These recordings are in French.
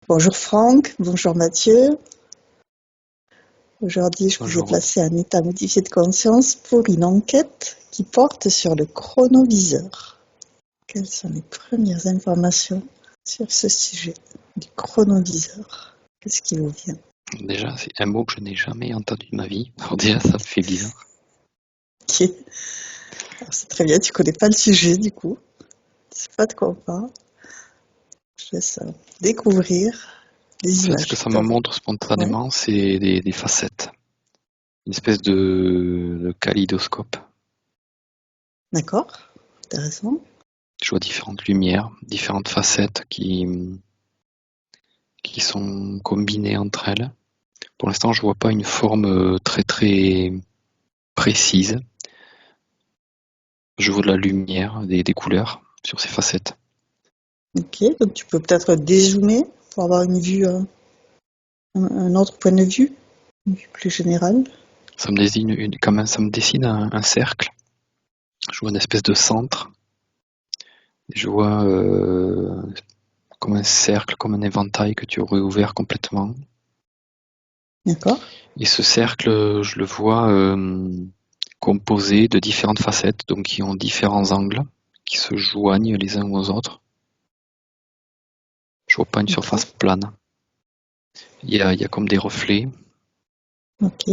Bonjour Franck, bonjour Mathieu. Aujourd'hui, je vous ai Bonjour. placé un état modifié de conscience pour une enquête qui porte sur le chronoviseur. Quelles sont les premières informations sur ce sujet du chronoviseur? Qu'est-ce qui vous vient? Déjà, c'est un mot que je n'ai jamais entendu de ma vie. Alors déjà, ça me fait bizarre. Ok. Alors, c'est très bien, tu connais pas le sujet du coup. Tu sais pas de quoi on parle. Je laisse découvrir En les fait, ce que images. ça me montre spontanément, c'est des facettes. Une espèce de kaléidoscope. D'accord, intéressant. Je vois différentes lumières, différentes facettes qui sont combinées entre elles. Pour l'instant, je vois pas une forme très très précise. Je vois de la lumière, des couleurs sur ces facettes. Ok, donc tu peux peut-être dézoomer pour avoir une vue, un autre point de vue, une vue plus générale. Ça me ça me dessine un cercle. Je vois une espèce de centre. Je vois comme un cercle, comme un éventail que tu aurais ouvert complètement. D'accord. Et ce cercle, je le vois composé de différentes facettes, donc qui ont différents angles, qui se joignent les uns aux autres. Je vois pas une Ok. surface plane. Il y a comme des reflets. Ok.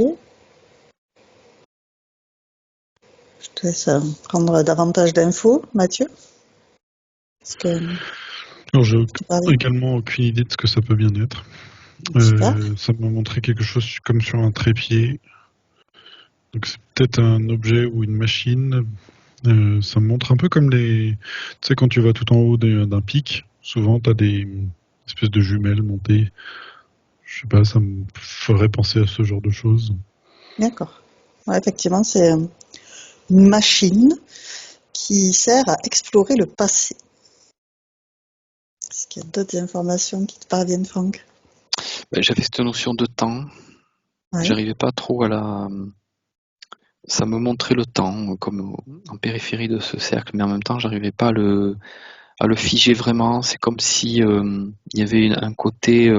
Je te laisse prendre davantage d'infos, Mathieu. Est-ce que Alors, j'ai tu parles? également aucune idée de ce que ça peut bien être. Super. Ça m'a montré quelque chose comme sur un trépied. Donc c'est peut-être un objet ou une machine. Ça me montre un peu comme les... Tu sais, quand tu vas tout en haut d'un pic, souvent tu as des espèces de jumelles montées. Je sais pas, ça me ferait penser à ce genre de choses. D'accord. Ouais, effectivement, c'est une machine qui sert à explorer le passé. Est-ce qu'il y a d'autres informations qui te parviennent, Franck? Ben, j'avais cette notion de temps. Ouais. J'arrivais pas trop à la. Ça me montrait le temps comme en périphérie de ce cercle, mais en même temps, j'arrivais pas à le figer vraiment. C'est comme si il y avait un côté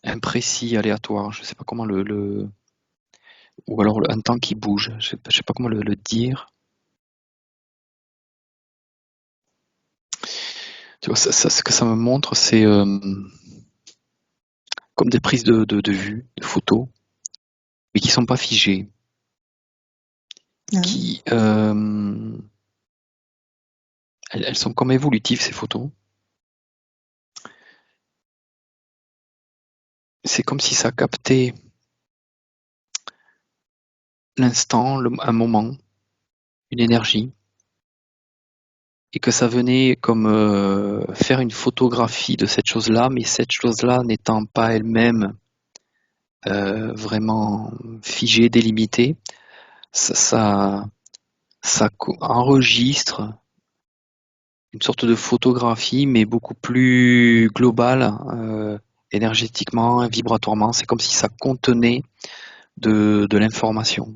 imprécis, aléatoire. Je sais pas comment ou alors un temps qui bouge. Je sais pas comment le dire. Tu vois, ce que ça me montre, c'est comme des prises de vue, de photos, mais qui sont pas figées, Ah, qui elles sont comme évolutives ces photos. C'est comme si ça captait l'instant, un moment, une énergie, et que ça venait comme faire une photographie de cette chose-là, mais cette chose-là n'étant pas elle-même vraiment figée, délimitée, ça, ça, ça enregistre une sorte de photographie, mais beaucoup plus globale, énergétiquement, vibratoirement. C'est comme si ça contenait de l'information,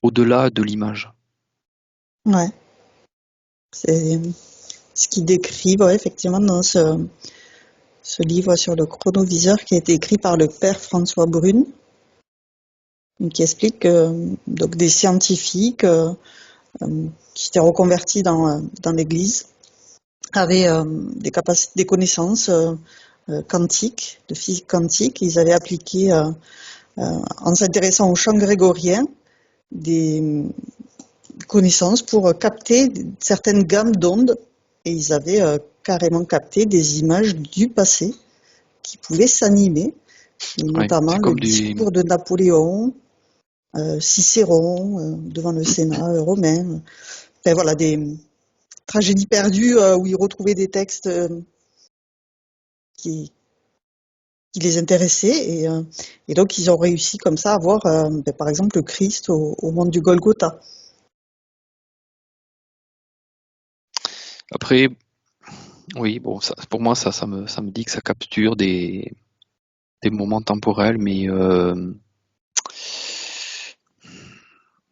au-delà de l'image. ouais. C'est ce qu'ils décrivent, ouais, effectivement, dans ce livre sur le chronoviseur qui a été écrit par le père François Brune, qui explique que donc, des scientifiques qui s'étaient reconvertis dans l'Église avaient des connaissances quantiques, de physique quantique. Ils avaient appliqué, en s'intéressant au champ grégorien, des connaissances pour capter certaines gammes d'ondes. Et ils avaient carrément capté des images du passé qui pouvaient s'animer, Ouais, notamment c'est le comme du, discours de Napoléon, Cicéron devant le Sénat romain. Enfin, voilà, des tragédies perdues où ils retrouvaient des textes qui, qui les intéressaient. Et donc, ils ont réussi comme ça à voir, par exemple, le Christ au mont du Golgotha. Après, oui, bon, pour moi, ça me dit que ça capture des moments temporels, mais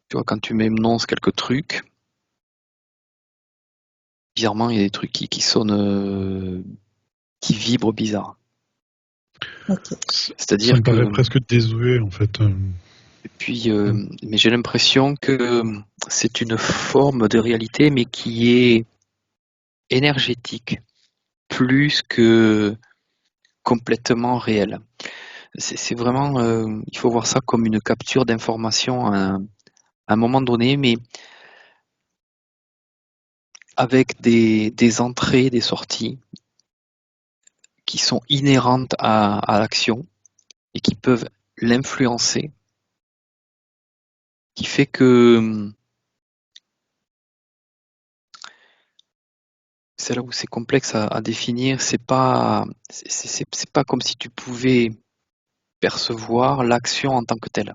tu vois, quand tu m'énonces quelques trucs, bizarrement, il y a des trucs qui sonnent qui vibre bizarre. Ok. Ça C'est-à-dire me paraît que, presque désuet, en fait. et puis, mais j'ai l'impression que c'est une forme de réalité, mais qui est énergétique, plus que complètement réelle. C'est vraiment, il faut voir ça comme une capture d'information à un moment donné, mais avec des entrées, des sorties qui sont inhérentes à l'action et qui peuvent l'influencer, qui fait que c'est là où c'est complexe à définir. C'est pas comme si tu pouvais percevoir l'action en tant que telle.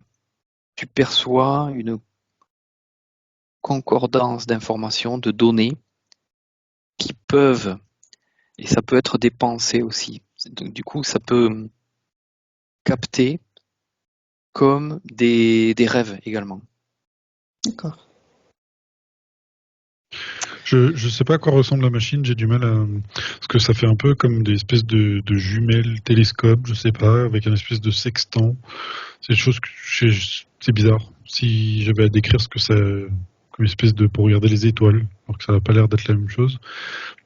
Tu perçois une concordance d'informations, de données qui peuvent, et ça peut être des pensées aussi. Donc, du coup, ça peut capter comme des rêves également. D'accord. Je sais pas à quoi ressemble la machine, j'ai du mal à... Parce que ça fait un peu comme des espèces de jumelles télescopes, je sais pas, avec un espèce de sextant. C'est des choses que c'est bizarre. Si j'avais à décrire ce que c'est comme espèce de... pour regarder les étoiles, alors que ça n'a pas l'air d'être la même chose.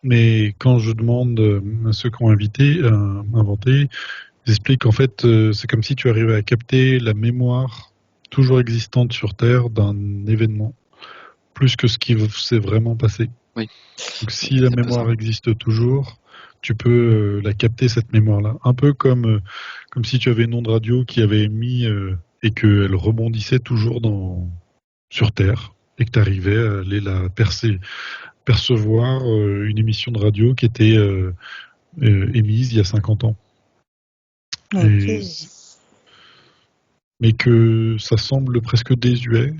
Mais quand je demande à ceux qui ont inventé, ils expliquent qu'en fait, c'est comme si tu arrivais à capter la mémoire toujours existante sur Terre d'un événement, plus que ce qui s'est vraiment passé. Oui, Donc oui, si la c'est un peu ça. mémoire existe toujours, tu peux la capter, cette mémoire-là. Un peu comme si tu avais une onde radio qui avait émis et qu'elle rebondissait toujours sur Terre et que tu arrivais à aller percevoir une émission de radio qui était émise il y a 50 ans. Ok. Et, mais que ça semble presque désuet.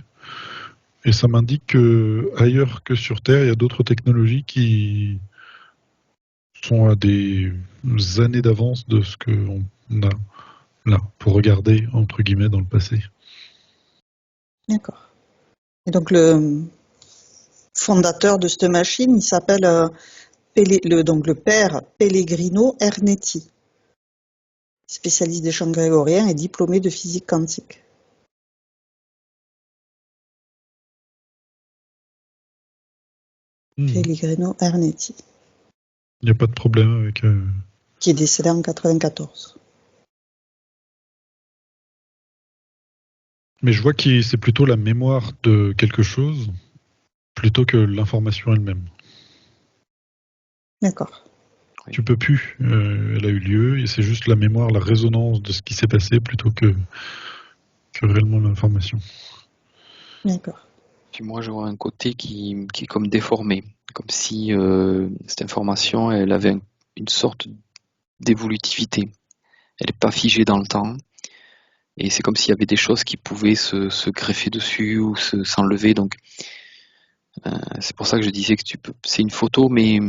Et ça m'indique que ailleurs que sur Terre, il y a d'autres technologies qui sont à des années d'avance de ce qu'on a là, pour regarder, entre guillemets, dans le passé. D'accord. Et donc le fondateur de cette machine, il s'appelle donc le père Pellegrino Ernetti, spécialiste des champs grégoriens et diplômé de physique quantique. Il Pellegrino Ernetti, n'y a pas de problème avec... qui est décédé en 94. Mais je vois que c'est plutôt la mémoire de quelque chose plutôt que l'information elle-même. D'accord. Oui. Tu peux plus. Elle a eu lieu et c'est juste la mémoire, la résonance de ce qui s'est passé plutôt que réellement l'information. D'accord. Puis moi, je vois un côté qui est comme déformé, comme si cette information, elle avait une sorte d'évolutivité. Elle n'est pas figée dans le temps, et c'est comme s'il y avait des choses qui pouvaient se greffer dessus ou s'enlever. Donc, c'est pour ça que je disais que c'est une photo, mais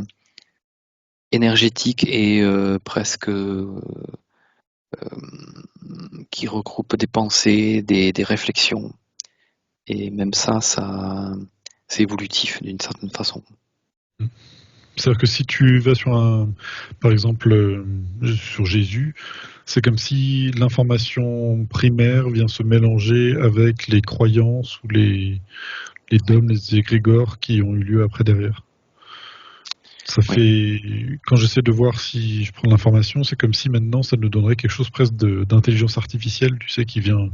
énergétique et presque qui regroupe des pensées, des réflexions. Et même ça, c'est évolutif d'une certaine façon. C'est-à-dire que si tu vas par exemple, sur Jésus, c'est comme si l'information primaire vient se mélanger avec les croyances ou les dogmes, les égrégores qui ont eu lieu après derrière. Ça Oui. fait, quand j'essaie de voir si je prends l'information, c'est comme si maintenant ça nous donnerait quelque chose presque d'intelligence artificielle, tu sais, qui vient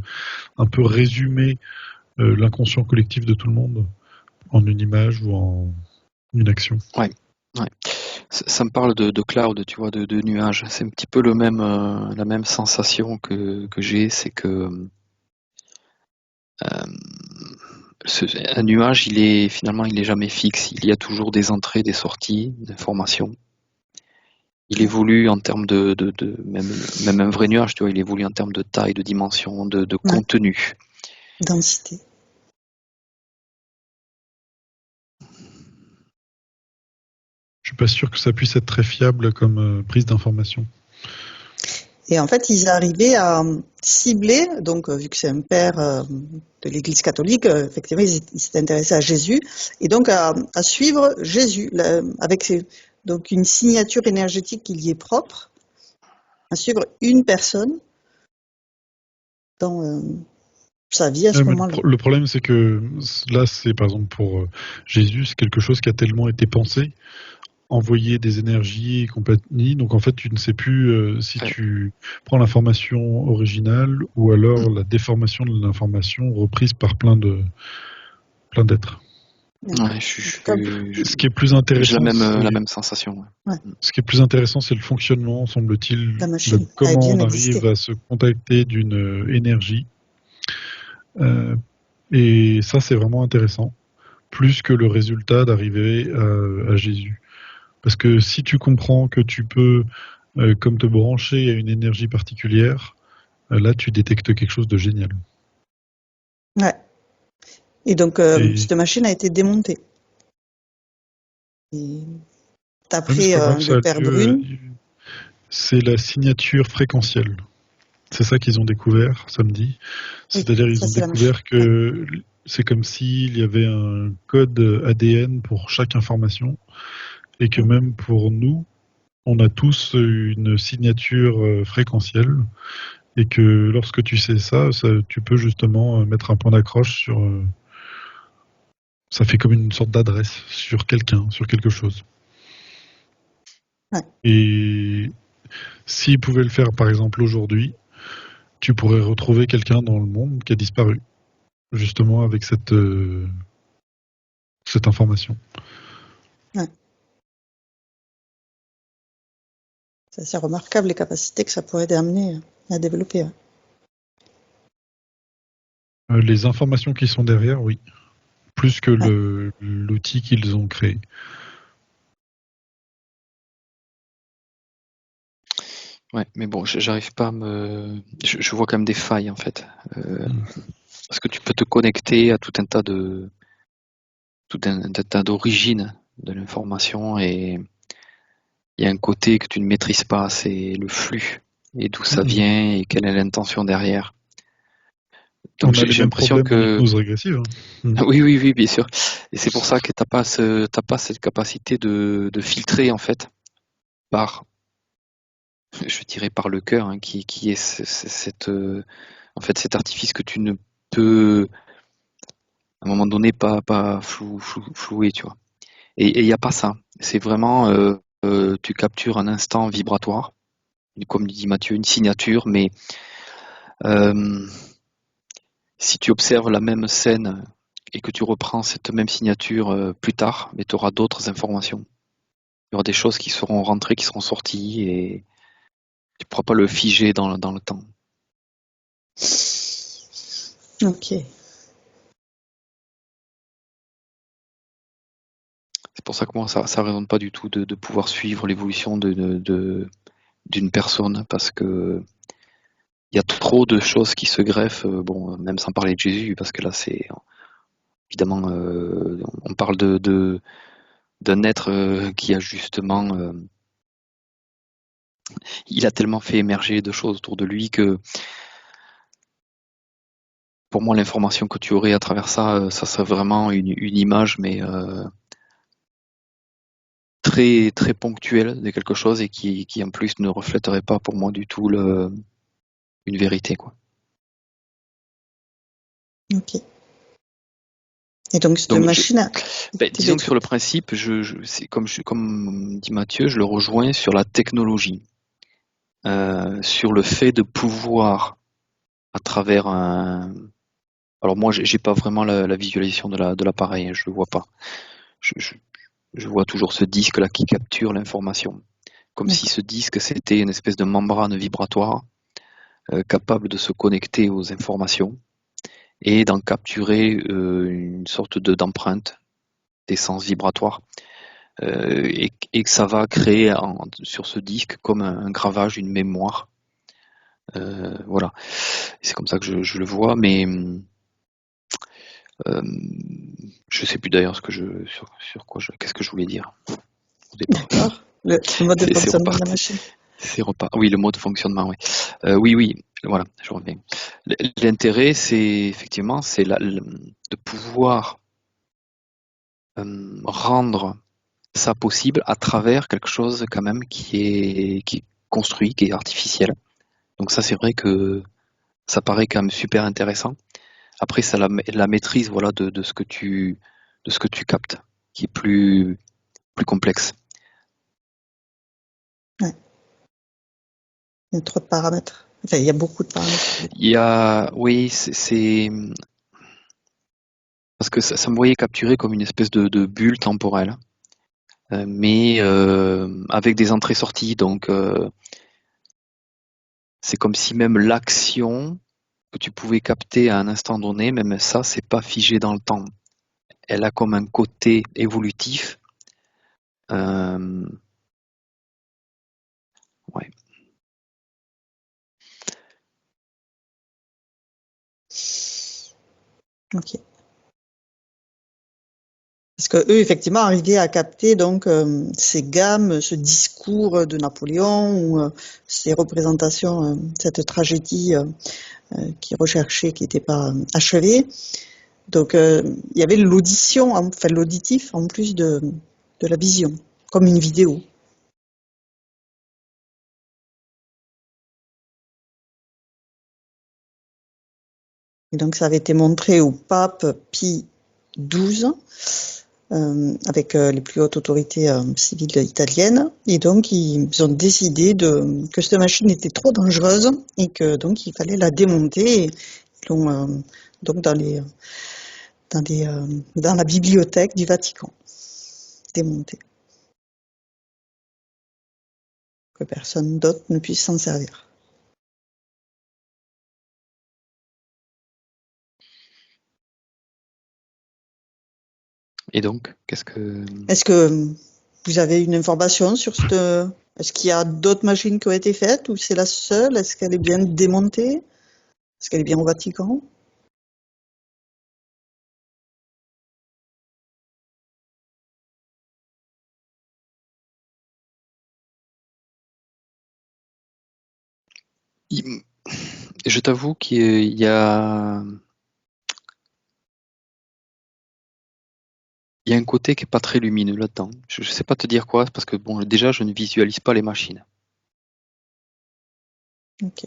un peu résumer l'inconscient collectif de tout le monde en une image ou en une action. Ouais. Ça me parle de cloud, tu vois, de nuages. C'est un petit peu la même sensation que j'ai, c'est que un nuage, finalement, il est jamais fixe. Il y a toujours des entrées, des sorties d'informations. Il évolue en termes même un vrai nuage, tu vois, il évolue en termes de taille, de dimension, de Ouais. contenu. Densité. Je suis pas sûr que ça puisse être très fiable comme prise d'information. Et en fait, ils arrivaient à cibler, donc vu que c'est un père de l'Église catholique, effectivement, ils s'étaient intéressés à Jésus, et donc à suivre Jésus avec donc une signature énergétique qui lui est propre, à suivre une personne dans sa vie à ce Mais moment-là. le problème, c'est que là, c'est par exemple pour Jésus, c'est quelque chose qui a tellement été pensé, envoyer des énergies et compagnie. Donc en fait, tu ne sais plus si Ouais. tu prends l'information originale ou alors la déformation de l'information reprise par plein d'êtres. Ouais, Ce qui est plus j'ai intéressant, la même sensation. Ouais. ce qui est plus intéressant, c'est le fonctionnement, semble-t-il, La de machine a comment bien on existé. arrive à se contacter d'une énergie. Et ça, c'est vraiment intéressant, plus que le résultat d'arriver à Jésus. Parce que si tu comprends que tu peux, comme te brancher à une énergie particulière, là, tu détectes quelque chose de génial. Ouais. Et donc, Et cette machine a été démontée. Et même d'après je crois que le ça a père lieu, Brune, c'est la signature fréquentielle. C'est ça qu'ils ont découvert samedi. oui, C'est-à-dire, ils ça ont c'est la machine. découvert que c'est comme s'il y avait un code ADN pour chaque information et que même pour nous, on a tous une signature fréquentielle et que lorsque tu sais ça, tu peux justement mettre un point d'accroche sur. Ça fait comme une sorte d'adresse sur quelqu'un, sur quelque chose. Ouais. Et s'ils pouvaient le faire, par exemple, aujourd'hui, tu pourrais retrouver quelqu'un dans le monde qui a disparu, justement avec cette information. Ouais. C'est assez remarquable les capacités que ça pourrait amener à développer. Ouais. Les informations qui sont derrière, oui. Plus que Ouais. l'outil qu'ils ont créé. Ouais, mais bon, j'arrive pas à me. Je vois quand même des failles en fait. Parce que tu peux te connecter à tout un tas d'origines de l'information et il y a un côté que tu ne maîtrises pas, c'est le flux et d'où ça vient et quelle est l'intention derrière. Donc On a les j'ai mêmes l'impression problèmes en que hypnose régressive. oui, bien sûr. Et c'est pour ça que t'as pas cette capacité de filtrer en fait par, je dirais par le cœur, hein, qui est cette, en fait cet artifice que tu ne peux à un moment donné pas flouer, tu vois. Et il y a pas ça. C'est vraiment tu captures un instant vibratoire, comme dit Mathieu, une signature, mais euh, si tu observes la même scène et que tu reprends cette même signature plus tard, mais tu auras d'autres informations. Il y aura des choses qui seront rentrées, qui seront sorties, et tu ne pourras pas le figer dans le temps. Ok. C'est pour ça que moi, ça ne résonne pas du tout de pouvoir suivre l'évolution d'une personne, parce que il y a trop de choses qui se greffent, bon, même sans parler de Jésus, parce que là, c'est évidemment, on parle d'un être qui a justement, il a tellement fait émerger de choses autour de lui que pour moi, l'information que tu aurais à travers ça, ça serait vraiment une image, mais très très ponctuelle de quelque chose et qui en plus ne reflèterait pas pour moi du tout une vérité, quoi. Ok. Et donc cette Donc, machine a été disons que sur le détruite. principe, c'est comme dit Mathieu, je le rejoins sur la technologie, sur le fait de pouvoir à travers un. Alors moi, j'ai pas vraiment la visualisation de l'appareil, hein, je le vois pas. Je, je- je vois toujours ce disque là qui capture l'information, comme si D'accord. ce disque c'était une espèce de membrane vibratoire capable de se connecter aux informations et d'en capturer une sorte d'empreinte d'essence vibratoire et que ça va créer sur ce disque comme un gravage, une mémoire. Voilà, c'est comme ça que je le vois, mais euh, je sais plus d'ailleurs sur quoi qu'est-ce que je voulais dire au départ. D'accord. Le mode de C'est fonctionnement de la reparti. machine. C'est reparti. Oui, le mode de fonctionnement, oui. Oui, voilà, je reviens. L'intérêt, c'est effectivement, de pouvoir rendre ça possible à travers quelque chose quand même qui est construit, qui est artificiel. Donc ça, c'est vrai que ça paraît quand même super intéressant. Après, c'est la maîtrise, voilà, de ce que tu captes, qui est plus complexe. Ouais. Il y a trop de paramètres. Enfin, il y a beaucoup de paramètres. Oui, c'est parce que ça me voyait capturer comme une espèce de bulle temporelle, mais avec des entrées-sorties. Donc, c'est comme si même l'action que tu pouvais capter à un instant donné, même ça, c'est pas figé dans le temps. Elle a comme un côté évolutif. Euh, ouais. Ok. Parce que eux, effectivement, arrivaient à capter donc ces gammes, ce discours de Napoléon ou ces représentations, cette tragédie qui recherchait, qui n'était pas achevée. Donc, il y avait l'audition, enfin l'auditif en plus de la vision, comme une vidéo. Et donc, ça avait été montré au pape Pie XII, avec les plus hautes autorités civiles italiennes. Et donc, ils ont décidé que cette machine était trop dangereuse et que donc il fallait la démonter. Et ils l'ont donc dans la bibliothèque du Vatican démontée, que personne d'autre ne puisse s'en servir. Et donc, qu'est-ce que Est-ce que vous avez une information sur est-ce qu'il y a d'autres machines qui ont été faites ou c'est la seule? Est-ce qu'elle est bien démontée? Est-ce qu'elle est bien au Vatican? je t'avoue qu'il y a un côté qui est pas très lumineux là-dedans. Je sais pas te dire quoi, parce que bon, déjà, je ne visualise pas les machines. Ok.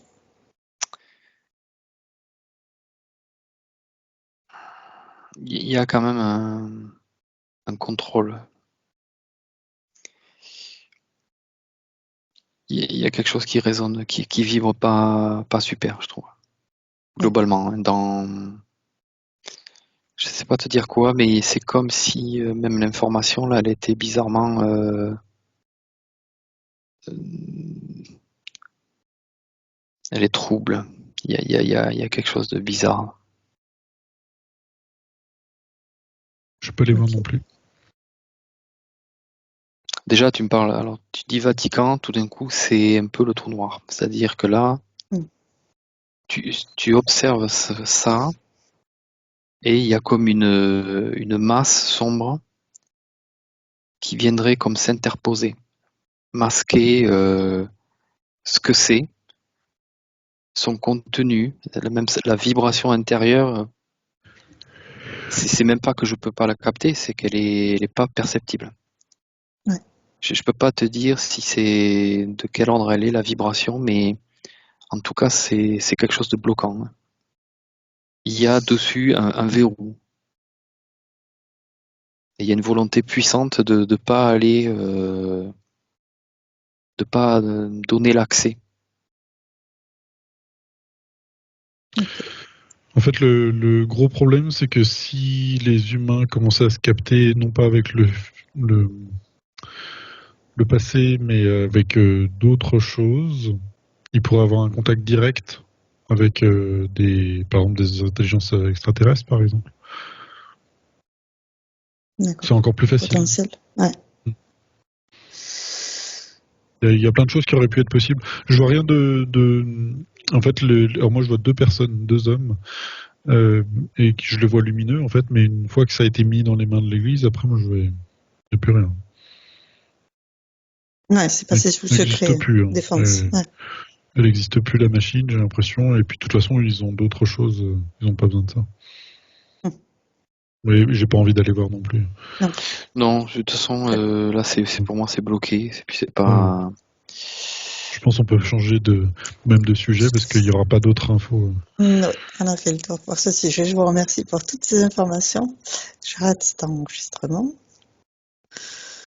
Il y a quand même un contrôle. Il y a quelque chose qui résonne, qui vibre pas super, je trouve. Globalement, hein, je sais pas te dire quoi, mais c'est comme si même l'information là, elle était bizarrement, elle est trouble. Il y a quelque chose de bizarre. Je peux les voir Ok. non plus. Déjà, tu me parles, alors tu dis Vatican, tout d'un coup, c'est un peu le trou noir. C'est-à-dire que là, Mm. tu observes ça, et il y a comme une masse sombre qui viendrait comme s'interposer, masquer ce que c'est, son contenu, même la vibration intérieure. C'est même pas que je peux pas la capter, c'est elle est pas perceptible. Ouais. Je peux pas te dire si c'est de quel ordre elle est la vibration, mais en tout cas c'est quelque chose de bloquant. Il y a dessus un verrou. Et il y a une volonté puissante de pas aller, de pas donner l'accès. Ok. En fait, le gros problème, c'est que si les humains commençaient à se capter, non pas avec le, le passé, mais avec d'autres choses, ils pourraient avoir un contact direct avec par exemple, des intelligences extraterrestres, par exemple. D'accord. C'est encore plus facile. Potentiel. Ouais. Il y a plein de choses qui auraient pu être possibles. Je vois rien En fait, alors moi, je vois deux personnes, deux hommes, et je les vois lumineux, en fait, mais une fois que ça a été mis dans les mains de l'Église, après, moi, il n'y a plus rien. Ouais, c'est passé sous Elle n'existe secret plus. Hein. défense. Ouais. Elle n'existe plus, la machine, j'ai l'impression. Et puis, de toute façon, ils ont d'autres choses. Ils n'ont pas besoin de ça. Oui, j'ai pas envie d'aller voir non plus. Non, de toute façon, là, pour moi, c'est bloqué. Et puis, c'est Ouais. pas. Je pense qu'on peut changer même de sujet parce qu'il n'y aura pas d'autres infos. Oui, on a fait le tour pour ce sujet. Je vous remercie pour toutes ces informations. Je rate cet enregistrement.